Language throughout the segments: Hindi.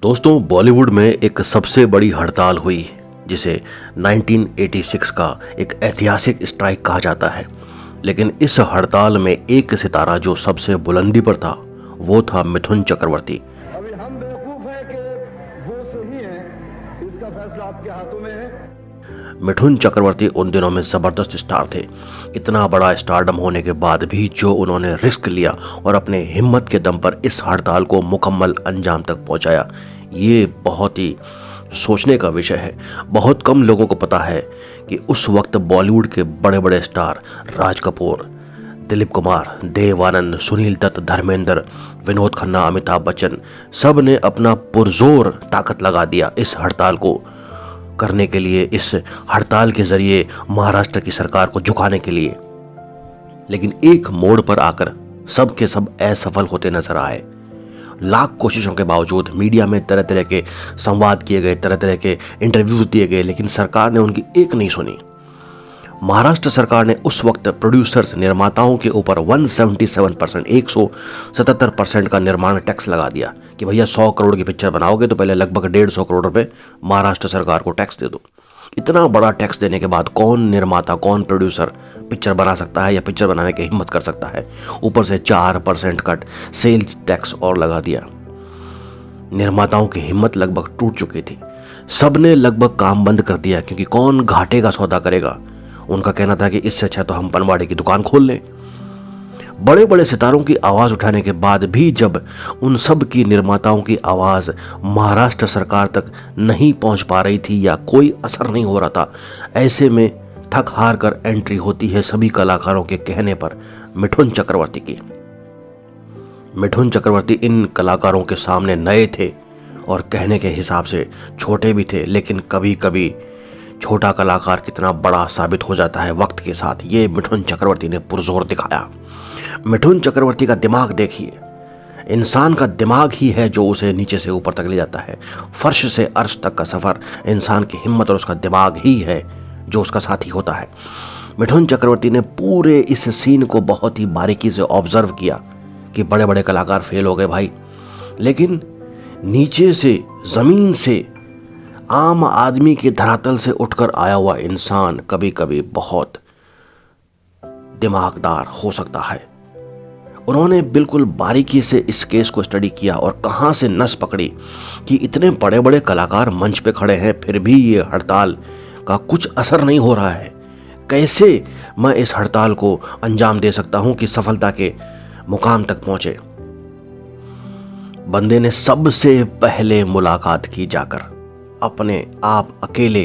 दोस्तों, बॉलीवुड में एक सबसे बड़ी हड़ताल हुई जिसे 1986 का एक ऐतिहासिक स्ट्राइक कहा जाता है। लेकिन इस हड़ताल में एक सितारा जो सबसे बुलंदी पर था वो था मिथुन चक्रवर्ती। अभी हम बेवकूफ हैं कि वो सही है, इसका फैसला आपके हाथों में है। मिथुन चक्रवर्ती उन दिनों में जबरदस्त स्टार थे। इतना बड़ा स्टारडम होने के बाद भी जो उन्होंने रिस्क लिया और अपने हिम्मत के दम पर इस हड़ताल को मुकम्मल अंजाम तक पहुंचाया, ये बहुत ही सोचने का विषय है। बहुत कम लोगों को पता है कि उस वक्त बॉलीवुड के बड़े बड़े स्टार राज कपूर, दिलीप कुमार, देव आनंद, सुनील दत्त, धर्मेंद्र, विनोद खन्ना, अमिताभ बच्चन, सब ने अपना पुरजोर ताकत लगा दिया इस हड़ताल को करने के लिए, इस हड़ताल के जरिए महाराष्ट्र की सरकार को झुकाने के लिए। लेकिन एक मोड़ पर आकर सब के सब असफल होते नजर आए। लाख कोशिशों के बावजूद मीडिया में तरह तरह के संवाद किए गए, तरह तरह के इंटरव्यूज दिए गए, लेकिन सरकार ने उनकी एक नहीं सुनी। महाराष्ट्र सरकार ने उस वक्त प्रोड्यूसर्स, निर्माताओं के ऊपर 177%, 177% का निर्माण टैक्स लगा दिया कि भैया 100 करोड़ की पिक्चर बनाओगे तो पहले लगभग 150 करोड़ रुपए महाराष्ट्र सरकार को टैक्स दे दो। इतना बड़ा टैक्स देने के बाद कौन निर्माता, कौन प्रोड्यूसर पिक्चर बना सकता है या पिक्चर बनाने की हिम्मत कर सकता है। ऊपर से 4% का सेल्स टैक्स और लगा दिया। निर्माताओं की हिम्मत लगभग टूट चुकी थी। सबने लगभग काम बंद कर दिया क्योंकि कौन घाटे का सौदा करेगा। उनका कहना था कि इससे अच्छा तो हम पनवाड़ी की दुकान खोल लें। बड़े बड़े सितारों की आवाज उठाने के बाद भी जब उन सब की निर्माताओं की आवाज महाराष्ट्र सरकार तक नहीं पहुंच पा रही थी या कोई असर नहीं हो रहा था, ऐसे में थक हार कर एंट्री होती है सभी कलाकारों के कहने पर मिथुन चक्रवर्ती की। मिथुन चक्रवर्ती इन कलाकारों के सामने नए थे और कहने के हिसाब से छोटे भी थे, लेकिन कभी कभी छोटा कलाकार कितना बड़ा साबित हो जाता है वक्त के साथ, ये मिथुन चक्रवर्ती ने पुरजोर दिखाया। मिथुन चक्रवर्ती का दिमाग देखिए, इंसान का दिमाग ही है जो उसे नीचे से ऊपर तक ले जाता है। फर्श से अर्श तक का सफर इंसान की हिम्मत और उसका दिमाग ही है जो उसका साथी होता है। मिथुन चक्रवर्ती ने पूरे इस सीन को बहुत ही बारीकी से ऑब्जर्व किया कि बड़े बड़े कलाकार फेल हो गए भाई, लेकिन नीचे से, जमीन से, आम आदमी के धरातल से उठकर आया हुआ इंसान कभी कभी बहुत दिमागदार हो सकता है। उन्होंने बिल्कुल बारीकी से इस केस को स्टडी किया और कहां से नस पकड़ी कि इतने बड़े बड़े कलाकार मंच पे खड़े हैं फिर भी ये हड़ताल का कुछ असर नहीं हो रहा है। कैसे मैं इस हड़ताल को अंजाम दे सकता हूं कि सफलता के मुकाम तक पहुंचे। बंदे ने सबसे पहले मुलाकात की जाकर, अपने आप अकेले,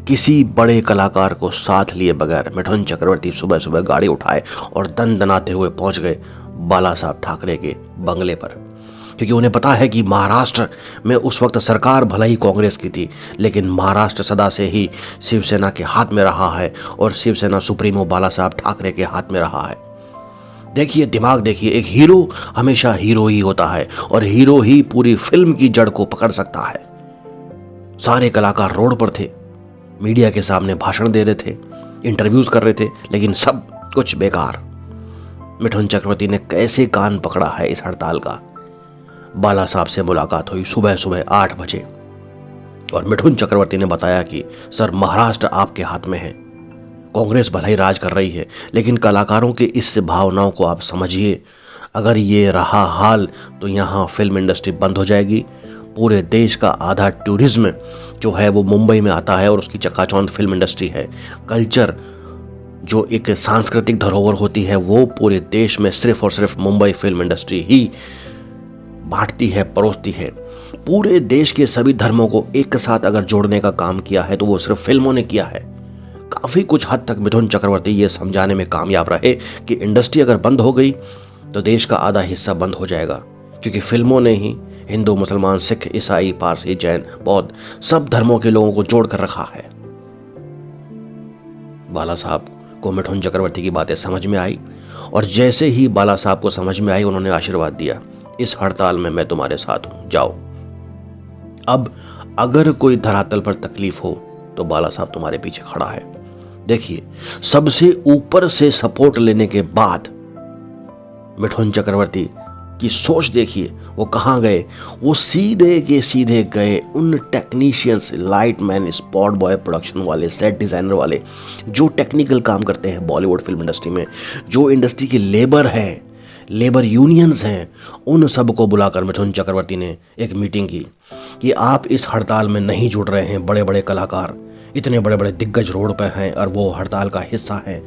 किसी बड़े कलाकार को साथ लिए बगैर मिथुन चक्रवर्ती सुबह सुबह गाड़ी उठाए और दनाते हुए पहुंच गए बाला साहब ठाकरे के बंगले पर। क्योंकि उन्हें पता है कि महाराष्ट्र में उस वक्त सरकार भले ही कांग्रेस की थी, लेकिन महाराष्ट्र सदा से ही शिवसेना के हाथ में रहा है और शिवसेना सुप्रीमो बाला साहब ठाकरे के हाथ में रहा है। देखिए, दिमाग देखिए, एक हीरो हमेशा हीरो ही होता है और हीरो ही पूरी फिल्म की जड़ को पकड़ सकता है। सारे कलाकार रोड पर थे, मीडिया के सामने भाषण दे रहे थे, इंटरव्यूज कर रहे थे, लेकिन सब कुछ बेकार। मिथुन चक्रवर्ती ने कैसे कान पकड़ा है इस हड़ताल का। बाला साहब से मुलाकात हुई सुबह सुबह 8 बजे और मिथुन चक्रवर्ती ने बताया कि सर, महाराष्ट्र आपके हाथ में है, कांग्रेस भले ही राज कर रही है, लेकिन कलाकारों के इस भावनाओं को आप समझिए। अगर ये रहा हाल तो यहाँ फिल्म इंडस्ट्री बंद हो जाएगी। पूरे देश का आधा टूरिज्म जो है वो मुंबई में आता है और उसकी चकाचौंध फिल्म इंडस्ट्री है। कल्चर जो एक सांस्कृतिक धरोहर होती है वो पूरे देश में सिर्फ और सिर्फ मुंबई फिल्म इंडस्ट्री ही बांटती है, परोसती है। पूरे देश के सभी धर्मों को एक साथ अगर जोड़ने का काम किया है तो वो सिर्फ फिल्मों ने किया है। काफी कुछ हद तक मिथुन चक्रवर्ती ये समझाने में कामयाब रहे कि इंडस्ट्री अगर बंद हो गई तो देश का आधा हिस्सा बंद हो जाएगा, क्योंकि फिल्मों ने ही हिंदू, मुसलमान, सिख, ईसाई, पारसी, जैन, बौद्ध सब धर्मों के लोगों को जोड़ कर रखा है। बाला साहब को मिथुन चक्रवर्ती की बातें समझ में आई और जैसे ही बाला साहब को समझ में आई उन्होंने आशीर्वाद दिया, इस हड़ताल में मैं तुम्हारे साथ हूं, जाओ। अब अगर कोई धरातल पर तकलीफ हो तो बाला साहब तुम्हारे पीछे खड़ा है। देखिए, सबसे ऊपर से सपोर्ट लेने के बाद मिथुन चक्रवर्ती की सोच देखिए, वो कहाँ गए। वो सीधे के सीधे गए उन technicians, light man, spot boy, production वाले, सेट डिज़ाइनर वाले, जो टेक्निकल काम करते हैं बॉलीवुड फिल्म इंडस्ट्री में, जो इंडस्ट्री के लेबर हैं, लेबर यूनियंस हैं, उन सबको बुलाकर मिथुन चक्रवर्ती ने एक मीटिंग की कि आप इस हड़ताल में नहीं जुड़ रहे हैं। बड़े बड़े कलाकार, इतने बड़े बड़े दिग्गज रोड पर हैं और वो हड़ताल का हिस्सा हैं,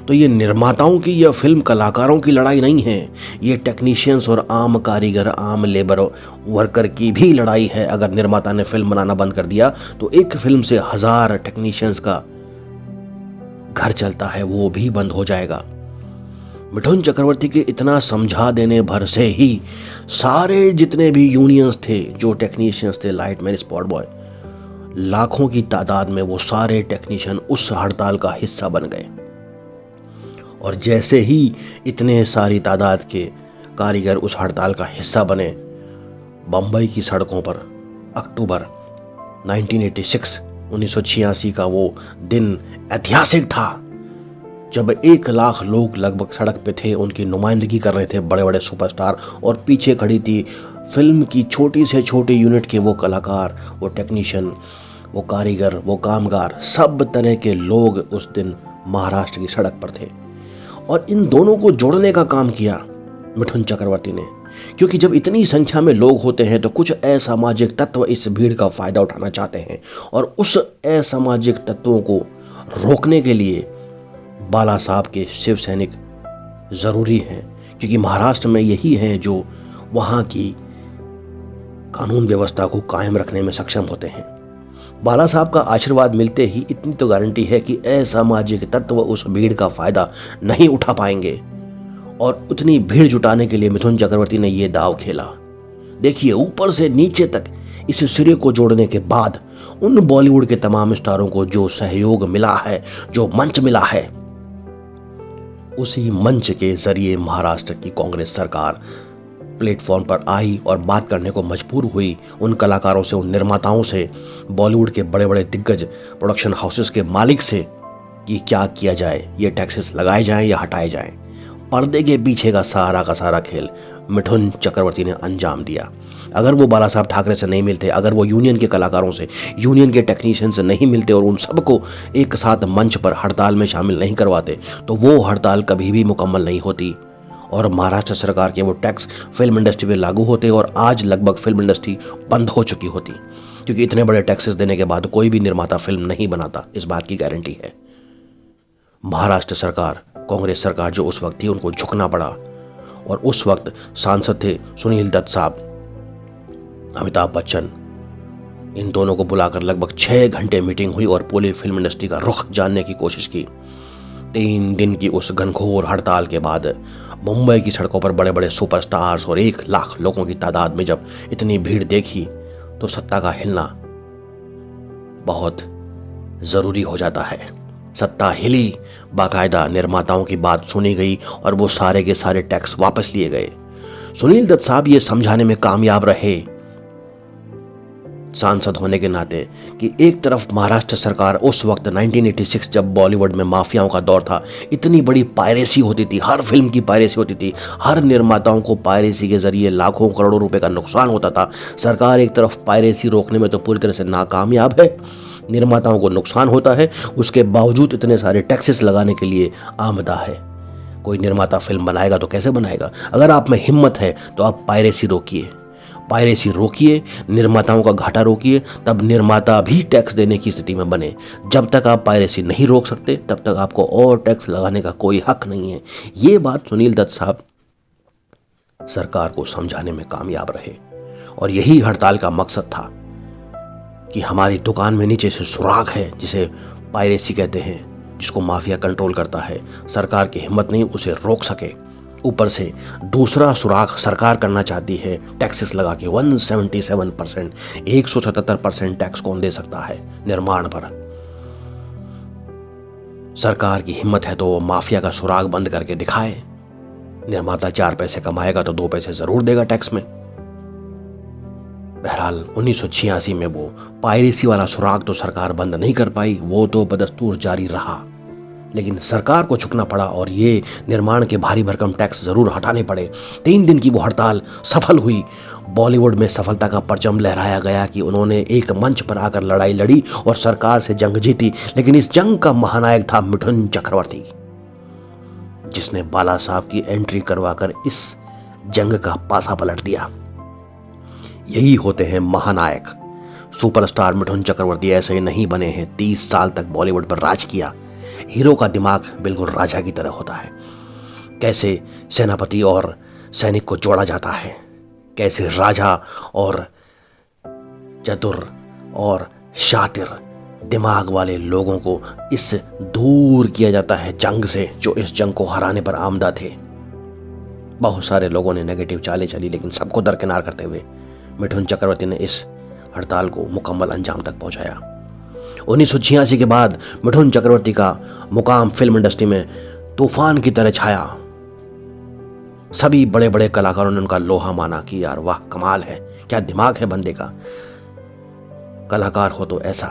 तो ये निर्माताओं की या फिल्म कलाकारों की लड़ाई नहीं है, ये टेक्नीशियंस और आम कारीगर, आम लेबर वर्कर की भी लड़ाई है। अगर निर्माता ने फिल्म बनाना बंद कर दिया तो एक फिल्म से 1000 टेक्नीशियंस का घर चलता है, वो भी बंद हो जाएगा। मिथुन चक्रवर्ती के इतना समझा देने भर से ही सारे जितने भी यूनियंस थे, जो टेक्नीशियंस थे, लाइटमैन, स्पॉट बॉय, लाखों की तादाद में वो सारे टेक्नीशियन उस हड़ताल का हिस्सा बन गए। और जैसे ही इतने सारी तादाद के कारीगर उस हड़ताल का हिस्सा बने, बम्बई की सड़कों पर अक्टूबर 1986 का वो दिन ऐतिहासिक था, जब 1 लाख लोग लगभग सड़क पे थे। उनकी नुमाइंदगी कर रहे थे बड़े बड़े सुपरस्टार, और पीछे खड़ी थी फिल्म की छोटी से छोटी यूनिट के वो कलाकार, वो टेक्नीशियन, वो कारीगर, वो कामगार, सब तरह के लोग उस दिन महाराष्ट्र की सड़क पर थे। और इन दोनों को जोड़ने का काम किया मिथुन चक्रवर्ती ने, क्योंकि जब इतनी संख्या में लोग होते हैं तो कुछ असामाजिक तत्व इस भीड़ का फायदा उठाना चाहते हैं, और उस असामाजिक तत्वों को रोकने के लिए बाला साहब के शिव सैनिक ज़रूरी हैं, क्योंकि महाराष्ट्र में यही हैं जो वहाँ की कानून व्यवस्था को कायम रखने में सक्षम होते हैं। बाला साहब का आशीर्वाद मिलते ही इतनी तो गारंटी है कि असामाजिक तत्व उस भीड़ का फायदा नहीं उठा पाएंगे। और उतनी भीड़ जुटाने के लिए मिथुन चक्रवर्ती ने यह दाव खेला। देखिए, ऊपर से नीचे तक इस सिरे को जोड़ने के बाद उन बॉलीवुड के तमाम स्टारों को जो सहयोग मिला है, जो मंच मिला है, उसी मंच के जरिए महाराष्ट्र की कांग्रेस सरकार प्लेटफॉर्म पर आई और बात करने को मजबूर हुई उन कलाकारों से, उन निर्माताओं से, बॉलीवुड के बड़े बड़े दिग्गज प्रोडक्शन हाउसेस के मालिक से, कि क्या किया जाए, ये टैक्सेस लगाए जाएं या हटाए जाएं। पर्दे के पीछे का सारा खेल मिथुन चक्रवर्ती ने अंजाम दिया। अगर वो बाला साहब ठाकरे से नहीं मिलते, अगर वो यूनियन के कलाकारों से, यूनियन के टेक्नीशियन से नहीं मिलते और उन सबको एक साथ मंच पर हड़ताल में शामिल नहीं करवाते, तो वो हड़ताल कभी भी मुकम्मल नहीं होती और महाराष्ट्र सरकार के वो टैक्स फिल्म इंडस्ट्री पे लागू होते और आज लगभग फिल्म इंडस्ट्री बंद हो चुकी होती, क्योंकि इतने बड़े टैक्सेस देने के बाद कोई भी निर्माता फिल्म नहीं बनाता, इस बात की गारंटी है। महाराष्ट्र सरकार, कांग्रेस सरकार जो उस वक्त थी, उनको झुकना पड़ा। और उस वक्त सांसद थे सुनील दत्त साहब, अमिताभ बच्चन, इन दोनों को बुलाकर लगभग 6 घंटे मीटिंग हुई और पूरी फिल्म इंडस्ट्री का रुख जानने की कोशिश की। 3 दिन की उस घनघोर हड़ताल के बाद मुंबई की सड़कों पर बड़े बड़े सुपरस्टार्स और 1 लाख लोगों की तादाद में जब इतनी भीड़ देखी, तो सत्ता का हिलना बहुत ज़रूरी हो जाता है। सत्ता हिली, बाकायदा निर्माताओं की बात सुनी गई और वो सारे के सारे टैक्स वापस लिए गए। सुनील दत्त साहब ये समझाने में कामयाब रहे, सांसद होने के नाते, कि एक तरफ महाराष्ट्र सरकार उस वक्त 1986 जब बॉलीवुड में माफियाओं का दौर था, इतनी बड़ी पायरेसी होती थी, हर फिल्म की पायरेसी होती थी, हर निर्माताओं को पायरेसी के जरिए लाखों करोड़ों रुपए का नुकसान होता था। सरकार एक तरफ पायरेसी रोकने में तो पूरी तरह से नाकामयाब है, निर्माताओं को नुकसान होता है, उसके बावजूद इतने सारे टैक्सेस लगाने के लिए आमदा है। कोई निर्माता फिल्म बनाएगा तो कैसे बनाएगा? अगर आप में हिम्मत है तो आप पायरेसी रोकिए, पायरेसी रोकिए, निर्माताओं का घाटा रोकिए, तब निर्माता भी टैक्स देने की स्थिति में बने। जब तक आप पायरेसी नहीं रोक सकते, तब तक आपको और टैक्स लगाने का कोई हक नहीं है। ये बात सुनील दत्त साहब सरकार को समझाने में कामयाब रहे और यही हड़ताल का मकसद था कि हमारी दुकान में नीचे से सुराग है, जिसे पायरेसी कहते हैं, जिसको माफिया कंट्रोल करता है, सरकार की हिम्मत नहीं उसे रोक सके। ऊपर से दूसरा सुराग सरकार करना चाहती है टैक्सेस लगा के 177%, 177% टैक्स कौन दे सकता है निर्माण पर? सरकार की हिम्मत है तो वो माफिया का सुराग बंद करके दिखाए। निर्माता 4 पैसे कमाएगा तो 2 पैसे जरूर देगा टैक्स में। बहरहाल 1986 में वो पायरेसी वाला सुराग तो सरकार बंद नहीं कर पाई, वो तो बदस्तूर जारी रहा। लेकिन सरकार को झुकना पड़ा और ये निर्माण के भारी भरकम टैक्स ज़रूर हटाने पड़े। 3 दिन की वो हड़ताल सफल हुई। बॉलीवुड में सफलता का परचम लहराया गया कि उन्होंने एक मंच पर आकर लड़ाई लड़ी और सरकार से जंग जीती। लेकिन इस जंग का महानायक था मिठुन चक्रवर्ती, जिसने बाला साहब की एंट्री करवाकर इस जंग का पासा पलट दिया। यही होते हैं महानायक। सुपरस्टार मिठुन चक्रवर्ती ऐसे ही नहीं बने हैं। 30 साल तक बॉलीवुड पर राज किया। हीरो का दिमाग बिल्कुल राजा की तरह होता है। कैसे सेनापति और सैनिक को जोड़ा जाता है, कैसे राजा और चतुर और शातिर दिमाग वाले लोगों को इससे दूर किया जाता है जंग से, जो इस जंग को हराने पर आमदा थे। बहुत सारे लोगों ने नेगेटिव चालें चली, लेकिन सबको दरकिनार करते हुए मिठुन चक्रवर्ती ने इस हड़ताल को मुकम्मल अंजाम तक पहुंचाया। 1986 के बाद मिठुन चक्रवर्ती का मुकाम फिल्म इंडस्ट्री में तूफान की तरह छाया। सभी बड़े बड़े कलाकारों ने उनका लोहा माना कि यार वाह, कमाल है, क्या दिमाग है बंदे का। कलाकार हो तो ऐसा,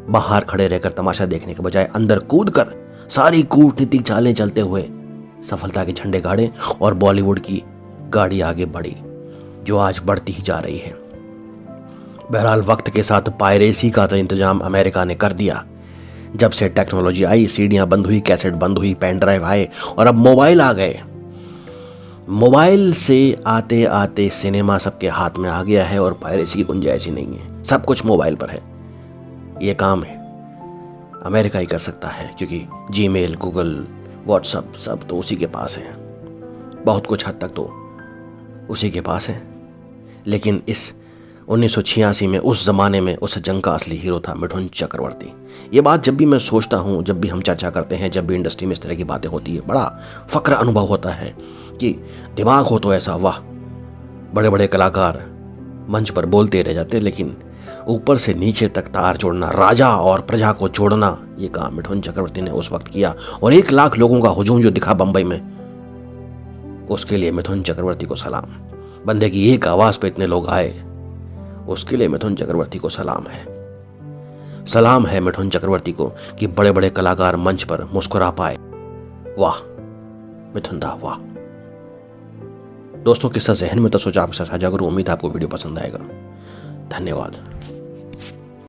बाहर खड़े रहकर तमाशा देखने के बजाय अंदर कूदकर सारी कूटनीतिक चालें चलते हुए सफलता के झंडे गाड़े और बॉलीवुड की गाड़ी आगे बढ़ी, जो आज बढ़ती ही जा रही है। बहरहाल वक्त के साथ पायरेसी का तो इंतजाम अमेरिका ने कर दिया। जब से टेक्नोलॉजी आई, सीडियां बंद हुई, कैसेट बंद हुई, पेन ड्राइव आए और अब मोबाइल आ गए। मोबाइल से आते आते सिनेमा सबके हाथ में आ गया है और पायरेसी की गुंजाइश ही नहीं है। सब कुछ मोबाइल पर है। ये काम है अमेरिका ही कर सकता है, क्योंकि जीमेल, गूगल, व्हाट्सअप सब तो उसी के पास है। बहुत कुछ हद तक तो उसी के पास है। लेकिन इस 1986 में, उस ज़माने में, उस जंग का असली हीरो था मिठुन चक्रवर्ती। ये बात जब भी मैं सोचता हूँ, जब भी हम चर्चा करते हैं, जब भी इंडस्ट्री में इस तरह की बातें होती है, बड़ा फ़क्र अनुभव होता है कि दिमाग हो तो ऐसा, वाह। बड़े बड़े कलाकार मंच पर बोलते रह जाते, लेकिन ऊपर से नीचे तक तार जोड़ना, राजा और प्रजा को जोड़ना, ये काम मिठुन चक्रवर्ती ने उस वक्त किया। और 1 लाख लोगों का हुजूम जो दिखा बंबई में, उसके लिए मिठुन चक्रवर्ती को सलाम। बंदे की एक आवाज़ पे इतने लोग आए, उसके लिए मिठुन चक्रवर्ती को सलाम है। सलाम है मिठुन चक्रवर्ती को कि बड़े बड़े कलाकार मंच पर मुस्कुरा पाए। वाह मिठुन दा, वाह। दोस्तों, किस्सा जहन में तो सोचा आपके साथ साझा करूं। उम्मीद है आपको वीडियो पसंद आएगा। धन्यवाद।